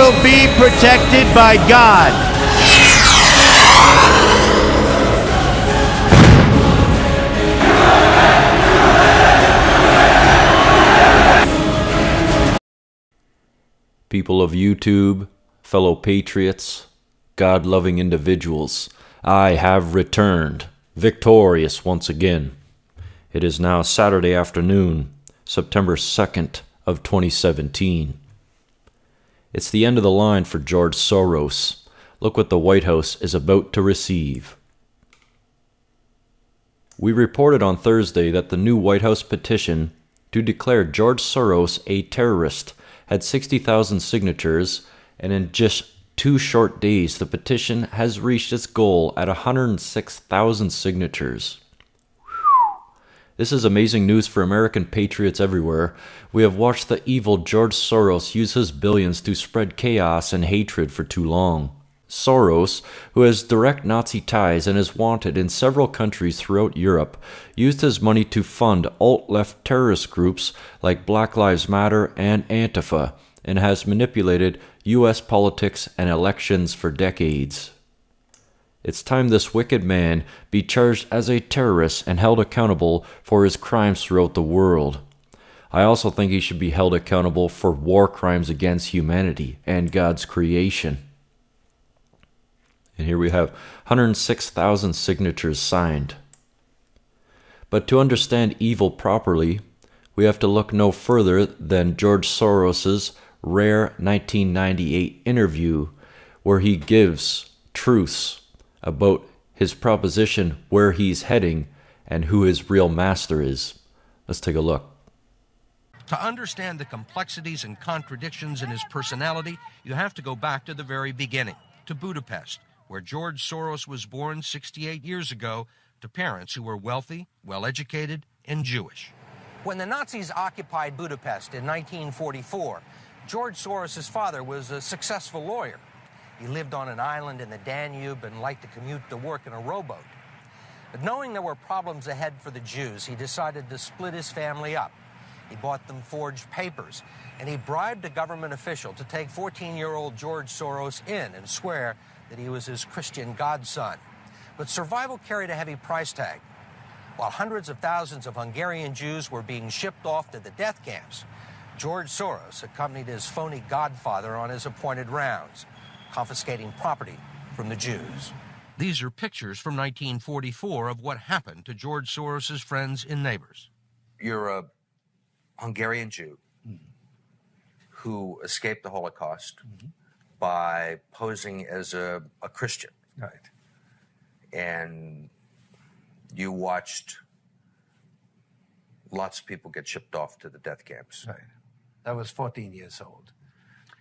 will be protected by God. People of YouTube, fellow patriots, God-loving individuals, I have returned, victorious once again. It is now Saturday afternoon, September 2nd of 2017. It's the end of the line for George Soros. Look what the White House is about to receive. We reported on Thursday that the new White House petition to declare George Soros a terrorist had 60,000 signatures, and in just 2 short days, the petition has reached its goal at 106,000 signatures. This is amazing news for American patriots everywhere. We have watched the evil George Soros use his billions to spread chaos and hatred for too long. Soros, who has direct Nazi ties and is wanted in several countries throughout Europe, used his money to fund alt-left terrorist groups like Black Lives Matter and Antifa, and has manipulated U.S. politics and elections for decades. It's time this wicked man be charged as a terrorist and held accountable for his crimes throughout the world. I also think he should be held accountable for war crimes against humanity and God's creation. And here we have 106,000 signatures signed. But to understand evil properly, we have to look no further than George Soros's rare 1998 interview where he gives truths about his proposition, where he's heading, and who his real master is. Let's take a look. To understand the complexities and contradictions in his personality, you have to go back to the very beginning, to Budapest, where George Soros was born 68 years ago to parents who were wealthy, well-educated, and Jewish. When the Nazis occupied Budapest in 1944, George Soros' father was a successful lawyer. He lived on an island in the Danube and liked to commute to work in a rowboat. But knowing there were problems ahead for the Jews, he decided to split his family up. He bought them forged papers, and he bribed a government official to take 14-year-old George Soros in and swear that he was his Christian godson. But survival carried a heavy price tag. While hundreds of thousands of Hungarian Jews were being shipped off to the death camps, George Soros accompanied his phony godfather on his appointed rounds, confiscating property from the Jews. These are pictures from 1944 of what happened to George Soros's friends and neighbors. You're a Hungarian Jew who escaped the Holocaust by posing as a Christian. Right. And you watched lots of people get shipped off to the death camps. Right. I was 14 years old.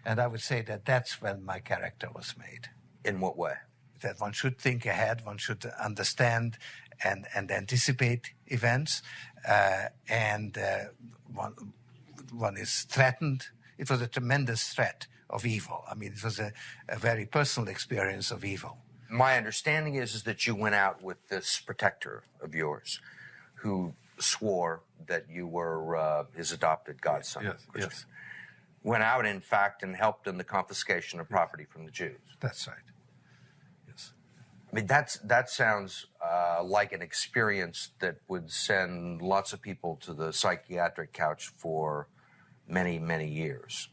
And I would say that that's when my character was made. In what way? That one should think ahead, one should understand and anticipate events, and one is threatened. It was a tremendous threat of evil. I mean, it was a very personal experience of evil. My understanding is that you went out with this protector of yours who swore that you were his adopted godson. Yes, yes. Went out, in fact, and helped in the confiscation of property from the Jews. That's right. Yes. I mean, that sounds like an experience that would send lots of people to the psychiatric couch for many, many years.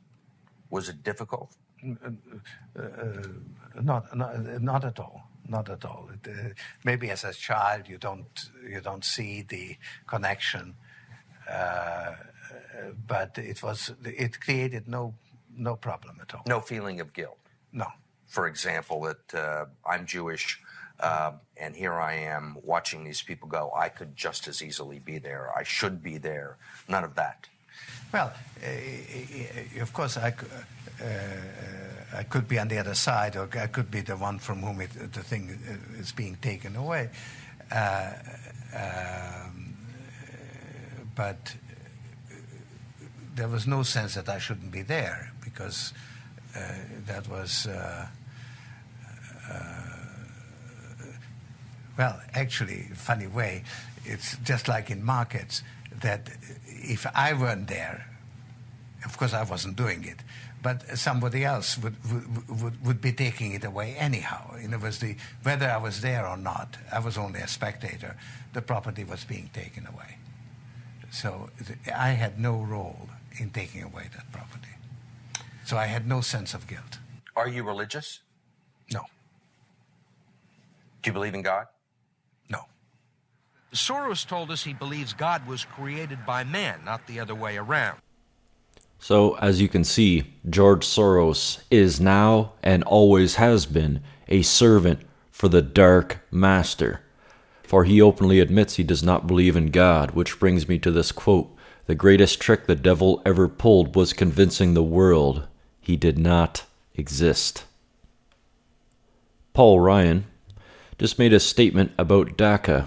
Was it difficult? Not at all. Not at all. Maybe as a child you don't see the connection, but it created no problem at all. No feeling of guilt. No. For example, that I'm Jewish, and here I am watching these people go. I could just as easily be there. I should be there. None of that. Well, of course, I could be on the other side, or I could be the one from whom the thing is being taken away. But there was no sense that I shouldn't be there, because that was... well, actually, funny way, it's just like in markets, that if I weren't there, of course I wasn't doing it, but somebody else would be taking it away anyhow. In other words, whether I was there or not, I was only a spectator. The property was being taken away. So I had no role in taking away that property. So I had no sense of guilt. Are you religious? No. Do you believe in God? No. Soros told us he believes God was created by man, not the other way around. So, as you can see, George Soros is now and always has been a servant for the Dark Master. For he openly admits he does not believe in God, which brings me to this quote: "The greatest trick the devil ever pulled was convincing the world he did not exist." Paul Ryan just made a statement about DACA.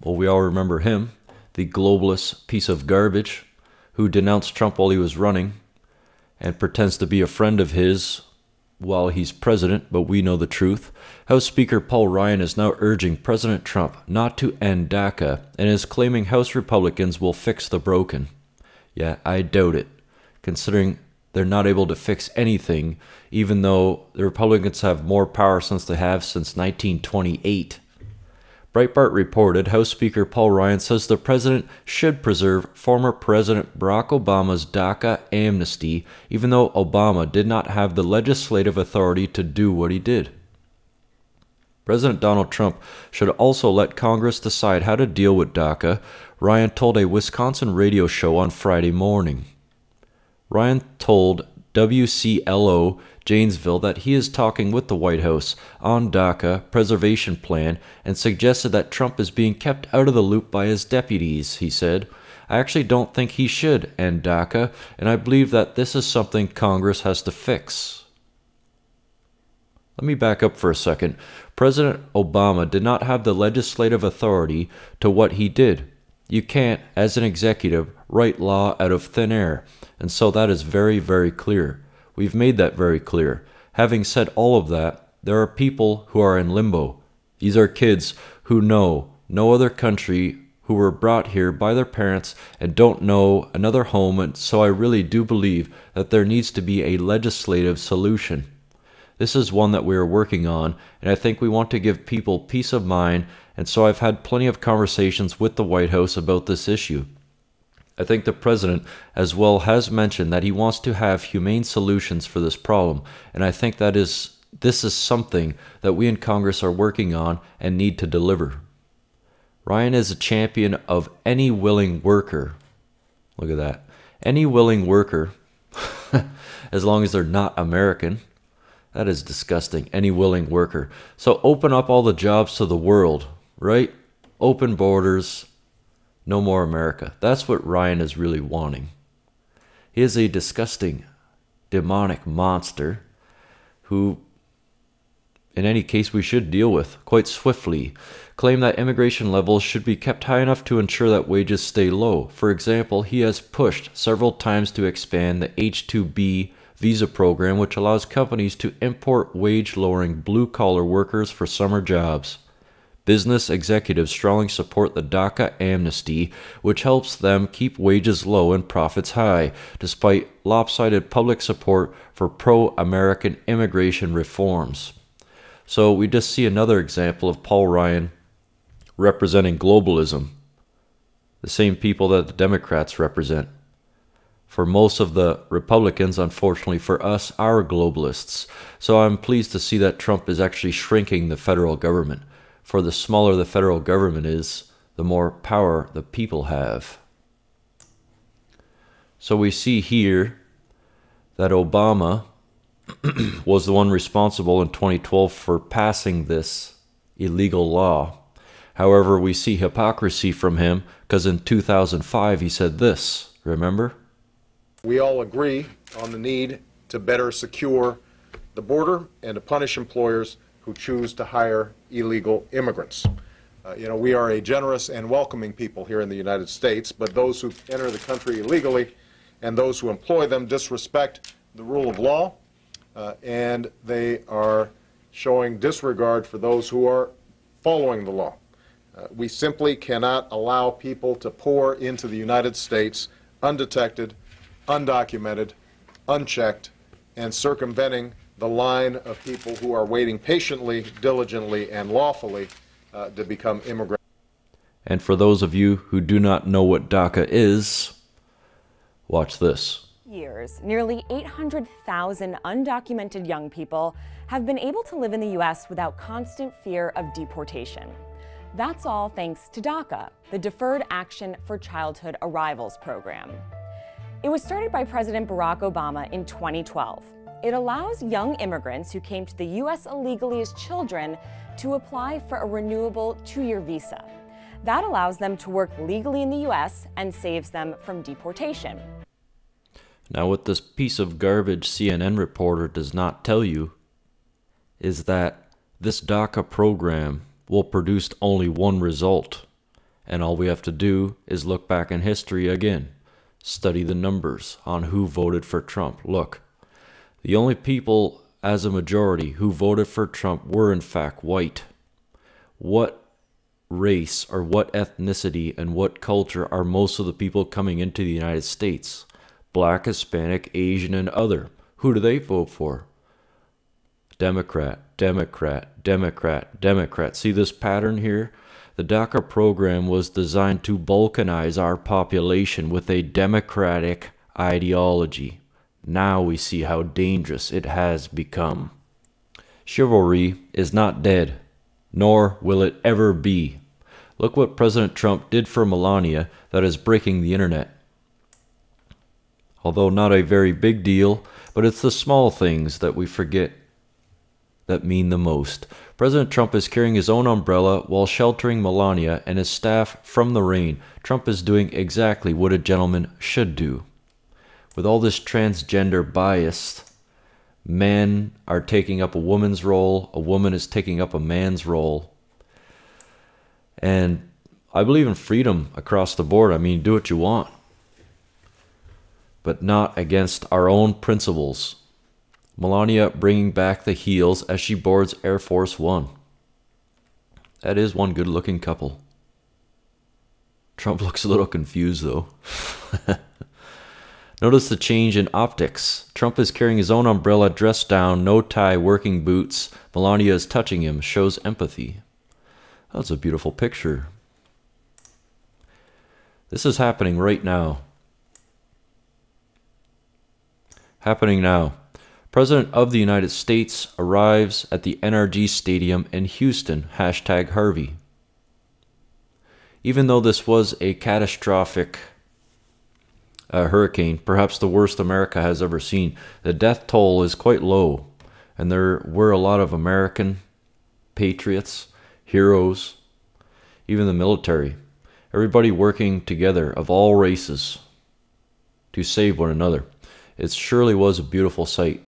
Well, we all remember him, the globalist piece of garbage who denounced Trump while he was running and pretends to be a friend of his while he's president, but we know the truth. House Speaker Paul Ryan is now urging President Trump not to end DACA and is claiming House Republicans will fix the broken. Yeah, I doubt it, considering they're not able to fix anything, even though the Republicans have more power since they have since 1928. Breitbart reported House Speaker Paul Ryan says the president should preserve former President Barack Obama's DACA amnesty, even though Obama did not have the legislative authority to do what he did. President Donald Trump should also let Congress decide how to deal with DACA, Ryan told a Wisconsin radio show on Friday morning. Ryan told WCLO Janesville that he is talking with the White House on DACA preservation plan and suggested that Trump is being kept out of the loop by his deputies. He said, "I actually don't think he should end DACA, and I believe that this is something Congress has to fix." Let me back up for a second. President Obama did not have the legislative authority to what he did. You can't, as an executive, write law out of thin air, and so that is very, very clear. We've made that very clear. Having said all of that, there are people who are in limbo. These are kids who know no other country, who were brought here by their parents and don't know another home, and so I really do believe that there needs to be a legislative solution. This is one that we are working on, and I think we want to give people peace of mind, and so I've had plenty of conversations with the White House about this issue. I think the president as well has mentioned that he wants to have humane solutions for this problem, and I think that this is something that we in Congress are working on and need to deliver. Ryan is a champion of any willing worker. Look at that. Any willing worker, as long as they're not American. That is disgusting. Any willing worker. So open up all the jobs to the world, right? Open borders. No more America. That's what Ryan is really wanting. He is a disgusting, demonic monster who, in any case, we should deal with quite swiftly. Claim that immigration levels should be kept high enough to ensure that wages stay low. For example, he has pushed several times to expand the H-2B visa program, which allows companies to import wage-lowering blue-collar workers for summer jobs. Business executives strongly support the DACA amnesty, which helps them keep wages low and profits high, despite lopsided public support for pro-American immigration reforms. So we just see another example of Paul Ryan representing globalism, the same people that the Democrats represent. For most of the Republicans, unfortunately for us, are globalists. So I'm pleased to see that Trump is actually shrinking the federal government. For the smaller the federal government is, the more power the people have. So we see here that Obama was the one responsible in 2012 for passing this illegal law. However, we see hypocrisy from him because in 2005 he said this, remember? We all agree on the need to better secure the border and to punish employers who choose to hire illegal immigrants. We are a generous and welcoming people here in the United States, but those who enter the country illegally and those who employ them disrespect the rule of law, and they are showing disregard for those who are following the law. We simply cannot allow people to pour into the United States undetected, undocumented, unchecked, and circumventing the line of people who are waiting patiently, diligently, and lawfully to become immigrants. And for those of you who do not know what DACA is, watch this. Years, nearly 800,000 undocumented young people have been able to live in the U.S. without constant fear of deportation. That's all thanks to DACA, the Deferred Action for Childhood Arrivals program. It was started by President Barack Obama in 2012. It allows young immigrants who came to the U.S. illegally as children to apply for a renewable 2-year visa. That allows them to work legally in the U.S. and saves them from deportation. Now, what this piece of garbage CNN reporter does not tell you is that this DACA program will produce only one result. And all we have to do is look back in history again. Study the numbers on who voted for Trump. Look, the only people as a majority who voted for Trump were in fact white. What race or what ethnicity and what culture are most of the people coming into the United States? Black, Hispanic, Asian, and other. Who do they vote for? Democrat, Democrat, Democrat, Democrat. See this pattern here? The DACA program was designed to balkanize our population with a democratic ideology. Now we see how dangerous it has become. Chivalry is not dead, nor will it ever be. Look what President Trump did for Melania that is breaking the internet. Although not a very big deal, but it's the small things that we forget that mean the most. President Trump is carrying his own umbrella while sheltering Melania and his staff from the rain. Trump is doing exactly what a gentleman should do. With all this transgender bias, men are taking up a woman's role, a woman is taking up a man's role. And I believe in freedom across the board. I mean, do what you want, but not against our own principles. Melania bringing back the heels as she boards Air Force One. That is one good-looking couple. Trump looks a little confused, though. Notice the change in optics. Trump is carrying his own umbrella, dressed down, no tie, working boots. Melania is touching him, shows empathy. That's a beautiful picture. This is happening right now. Happening now. President of the United States arrives at the NRG Stadium in Houston, #Harvey. Even though this was a catastrophic hurricane, perhaps the worst America has ever seen, the death toll is quite low, and there were a lot of American patriots, heroes, even the military, everybody working together of all races to save one another. It surely was a beautiful sight.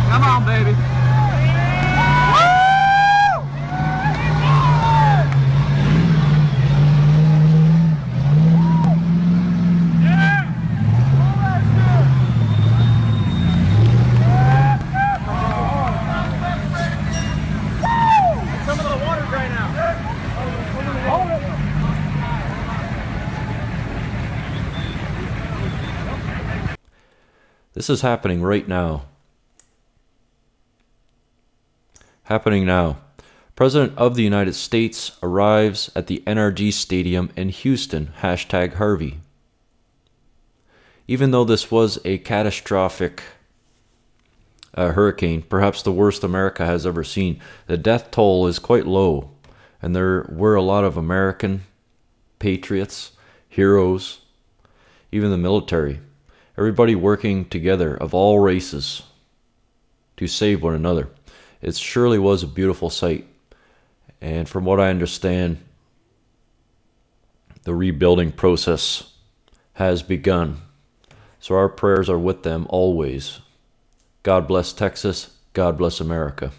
Come on, baby. Some of the water drain out. This is happening right now. Happening now. President of the United States arrives at the NRG Stadium in Houston, #Harvey. Even though this was a catastrophic hurricane, perhaps the worst America has ever seen, the death toll is quite low, and there were a lot of American patriots, heroes, even the military, everybody working together of all races to save one another. It surely was a beautiful sight. And from what I understand, the rebuilding process has begun. So our prayers are with them always. God bless Texas. God bless America.